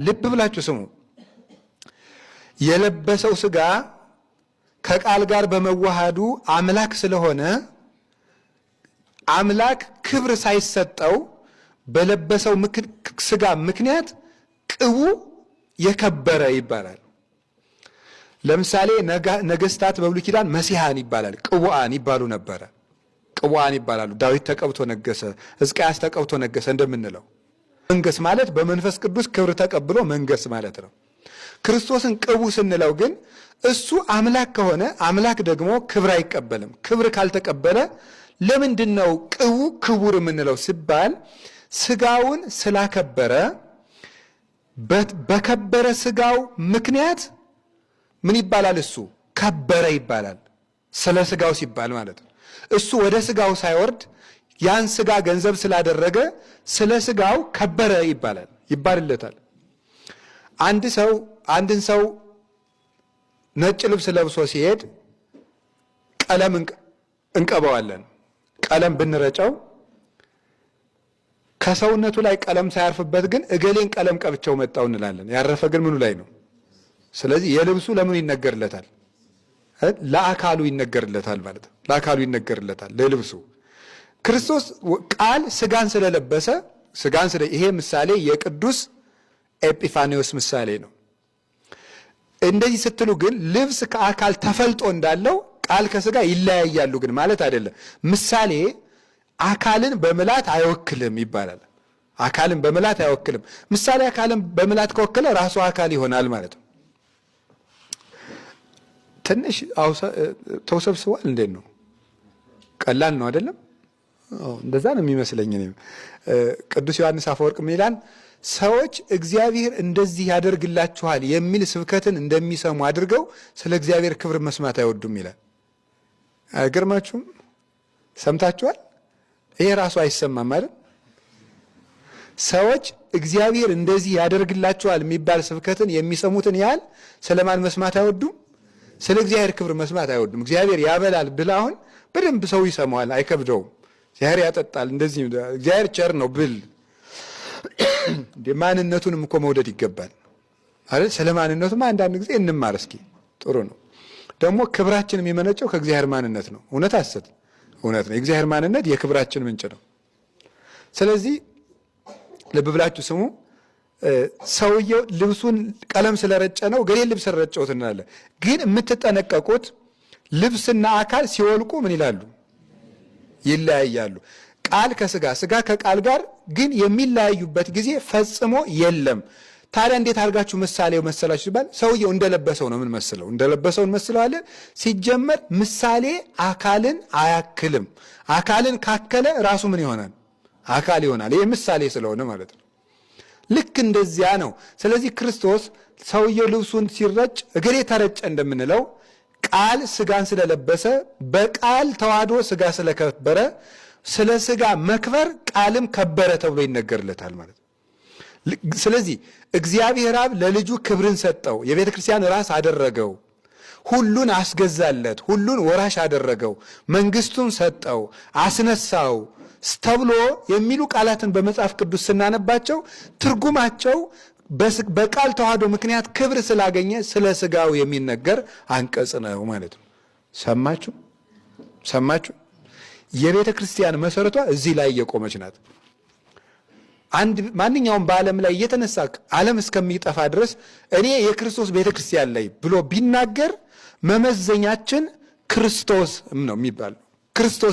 ልብ ብላችሁ ስሙ። የለበሰው ሥጋ ከቃል ጋር በመዋሃዱ አምላክ ስለሆነ አምላክ ክብር ሳይሰጠው በለበሰው ሥጋ ምክንያት ቅቡ የከበረ ይባላል። ለምሳሌ ነገስታት በብሉይ ኪዳን መሲሐን ይባላል፣ ቅቡአን ይባሉ ነበረ። ቅቡአን ይባላሉ። ዳዊት ተቀብቶ ነገሰ፣ ሕዝቅያስ ተቀብቶ ነገሰ እንደምንለው። መንገስ ማለት በመንፈስ ቅዱስ ክብር ተቀብሎ መንገስ ማለት ነው። ክርስቶስን ቅቡ ስንለው ግን እሱ አምላክ ከሆነ አምላክ ደግሞ ክብር አይቀበልም። ክብር ካልተቀበለ ለምንድን ነው ቅቡ ክቡር የምንለው ሲባል ሥጋውን ስላከበረ በከበረ ሥጋው ምክንያት ምን ይባላል? እሱ ከበረ ይባላል። ስለ ሥጋው ሲባል ማለት ነው። እሱ ወደ ሥጋው ሳይወርድ ያን ሥጋ ገንዘብ ስላደረገ ስለ ሥጋው ከበረ ይባልለታል። አንድን ሰው ነጭ ልብስ ለብሶ ሲሄድ ቀለም እንቀባዋለን። ቀለም ብንረጨው ከሰውነቱ ላይ ቀለም ሳያርፍበት ግን እገሌን ቀለም ቀብቸው መጣው እንላለን። ያረፈ ግን ምኑ ላይ ነው? ስለዚህ የልብሱ ለምኑ ይነገርለታል? ለአካሉ ይነገርለታል ማለት ነው። ለአካሉ ይነገርለታል ለልብሱ። ክርስቶስ ቃል ሥጋን ስለለበሰ ይሄ ምሳሌ የቅዱስ ኤጲፋኒዎስ ምሳሌ ነው። እንደዚህ ስትሉ ግን ልብስ ከአካል ተፈልጦ እንዳለው ቃል ከሥጋ ይለያያሉ ግን ማለት አይደለም። ምሳሌ አካልን በምላት አይወክልም ይባላል። አካልን በምላት አይወክልም። ምሳሌ አካልን በምላት ከወከለ ራሱ አካል ይሆናል ማለት ነው። ትንሽ ተውሰብስቧል። እንዴት ነው? ቀላል ነው አይደለም? እንደዛ ነው የሚመስለኝ። ቅዱስ ዮሐንስ አፈወርቅ ምን ይላል? ሰዎች እግዚአብሔር እንደዚህ ያደርግላችኋል የሚል ስብከትን እንደሚሰሙ አድርገው ስለ እግዚአብሔር ክብር መስማት አይወዱም ይላል። አይገርማችሁም? ሰምታችኋል? ይሄ ራሱ አይሰማም አይደል? ሰዎች እግዚአብሔር እንደዚህ ያደርግላችኋል የሚባል ስብከትን የሚሰሙትን ያህል ስለማን መስማት አይወዱም? ስለ እግዚአብሔር ክብር መስማት አይወዱም። እግዚአብሔር ያበላል ብል አሁን በደንብ ሰው ይሰማዋል፣ አይከብደውም። እግዚአብሔር ያጠጣል፣ እንደዚህ እግዚአብሔር ቸር ነው ብል ማንነቱንም እኮ መውደድ ይገባል አይደል? ስለ ማንነቱም አንዳንድ ጊዜ እንማር እስኪ። ጥሩ ነው። ደግሞ ክብራችን የሚመነጨው ከእግዚአብሔር ማንነት ነው። እውነት ሐሰት? እውነት ነው። የእግዚአብሔር ማንነት የክብራችን ምንጭ ነው። ስለዚህ ልብ ብላችሁ ስሙ። ሰውየው ልብሱን ቀለም ስለረጨ ነው ገሌ ልብስ ረጨውት እንላለን። ግን የምትጠነቀቁት ልብስና አካል ሲወልቁ ምን ይላሉ? ይለያያሉ። ቃል ከሥጋ ሥጋ ከቃል ጋር ግን የሚለያዩበት ጊዜ ፈጽሞ የለም። ታዲያ እንዴት አድርጋችሁ ምሳሌው መሰላችሁ ሲባል ሰውየው እንደለበሰው ነው። ምን መስለው እንደለበሰው እንመስለዋለን። ሲጀመር ምሳሌ አካልን አያክልም። አካልን ካከለ ራሱ ምን ይሆናል? አካል ይሆናል። ይህ ምሳሌ ስለሆነ ማለት ነው። ልክ እንደዚያ ነው። ስለዚህ ክርስቶስ ሰውየው ልብሱን ሲረጭ እገሌ ተረጨ እንደምንለው ቃል ሥጋን ስለለበሰ በቃል ተዋህዶ ሥጋ ስለከበረ ስለ ሥጋ መክበር ቃልም ከበረ ተብሎ ይነገርለታል ማለት ነው። ስለዚህ እግዚአብሔር አብ ለልጁ ክብርን ሰጠው፣ የቤተ ክርስቲያን ራስ አደረገው፣ ሁሉን አስገዛለት፣ ሁሉን ወራሽ አደረገው፣ መንግስቱን ሰጠው፣ አስነሳው ተብሎ የሚሉ ቃላትን በመጽሐፍ ቅዱስ ስናነባቸው ትርጉማቸው በቃል ተዋህዶ ምክንያት ክብር ስላገኘ ስለ ሥጋው የሚነገር አንቀጽ ነው ማለት ነው። ሰማችሁ? የቤተ ክርስቲያን መሰረቷ እዚህ ላይ የቆመች ናት። ማንኛውም በዓለም ላይ እየተነሳ ዓለም እስከሚጠፋ ድረስ እኔ የክርስቶስ ቤተ ክርስቲያን ላይ ብሎ ቢናገር መመዘኛችን ክርስቶስ ነው የሚባል ክርስቶስ